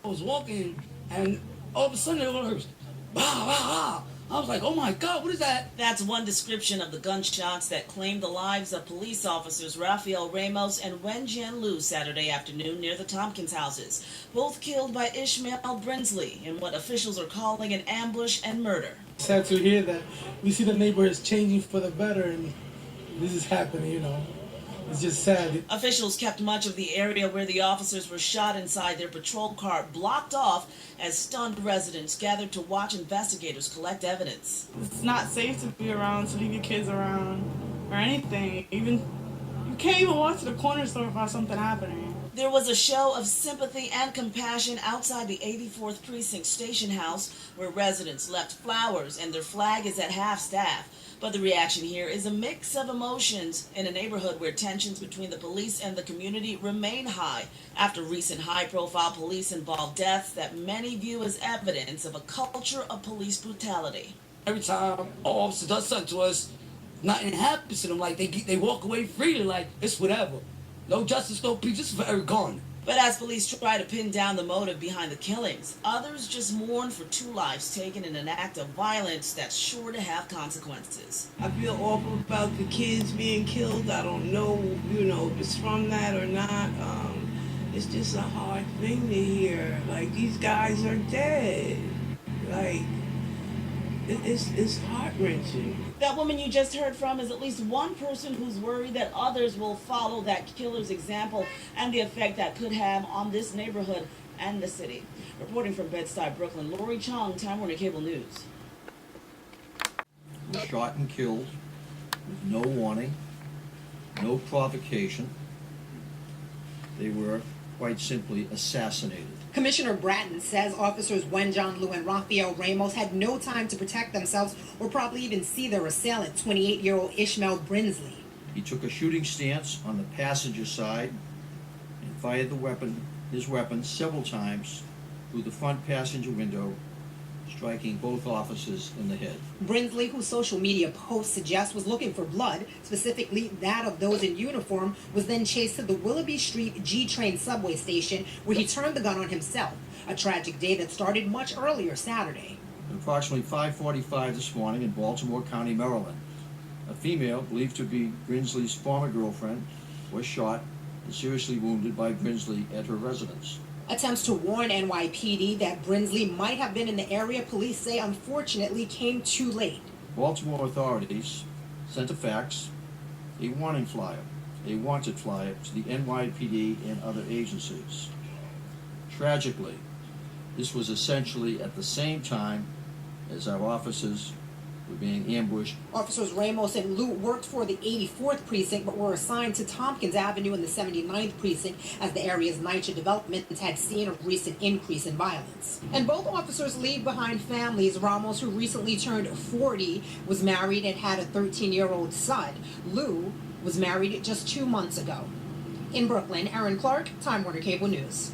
I was walking, and all of a sudden it was, bah, bah, bah. I was like, oh my God, what is that? That's one description of the gunshots that claimed the lives of police officers Rafael Ramos and Wen Jianlu Saturday afternoon near the Tompkins houses, both killed by Ishmael Brinsley in what officials are calling an ambush and murder. Sad to hear that. We see the neighborhoods changing for the better, and this is happening, you know. It's just sad. Officials kept much of the area where the officers were shot inside their patrol car blocked off as stunned residents gathered to watch investigators collect evidence. It's not safe to be around, to leave your kids around, or anything. You can't even walk to the corner store without something happening. There was a show of sympathy and compassion outside the 84th Precinct Station House, where residents left flowers and their flag is at half-staff. But the reaction here is a mix of emotions in a neighborhood where tensions between the police and the community remain high after recent high-profile police-involved deaths that many view as evidence of a culture of police brutality. Every time an officer does something to us, nothing happens to them. Like, they walk away freely, like, it's whatever. No justice, no peace, just forever gone. But as police try to pin down the motive behind the killings, others just mourn for 2 lives taken in an act of violence that's sure to have consequences. I feel awful about the kids being killed. I don't know, if it's from that or not. It's just a hard thing to hear. Like, these guys are dead. Like, it's heart-wrenching. That woman you just heard from is at least one person who's worried that others will follow that killer's example and the effect that could have on this neighborhood and the city. Reporting from Bed-Stuy, Brooklyn, Lori Chung, Time Warner Cable News. Were shot and killed with no warning, no provocation. They were quite simply assassinated. Commissioner Bratton says officers Wen Jianlu and Rafael Ramos had no time to protect themselves or probably even see their assailant, 28-year-old Ishmael Brinsley. He took a shooting stance on the passenger side and fired his weapon several times through the front passenger window, striking both officers in the head. Brinsley, whose social media posts suggest was looking for blood, specifically that of those in uniform, was then chased to the Willoughby Street G-Train subway station where he turned the gun on himself, a tragic day that started much earlier Saturday. At approximately 5:45 this morning in Baltimore County, Maryland, a female believed to be Brinsley's former girlfriend was shot and seriously wounded by Brinsley at her residence. Attempts to warn NYPD that Brinsley might have been in the area, police say, unfortunately came too late. Baltimore authorities sent a fax, a warning flyer, a wanted flyer to the NYPD and other agencies. Tragically, this was essentially at the same time as our officers were being ambushed. Officers Ramos and Liu worked for the 84th Precinct but were assigned to Tompkins Avenue in the 79th Precinct as the area's NYCHA development had seen a recent increase in violence. And both officers leave behind families. Ramos, who recently turned 40, was married and had a 13-year-old son. Liu was married just 2 months ago. In Brooklyn, Erin Clark, Time Warner Cable News.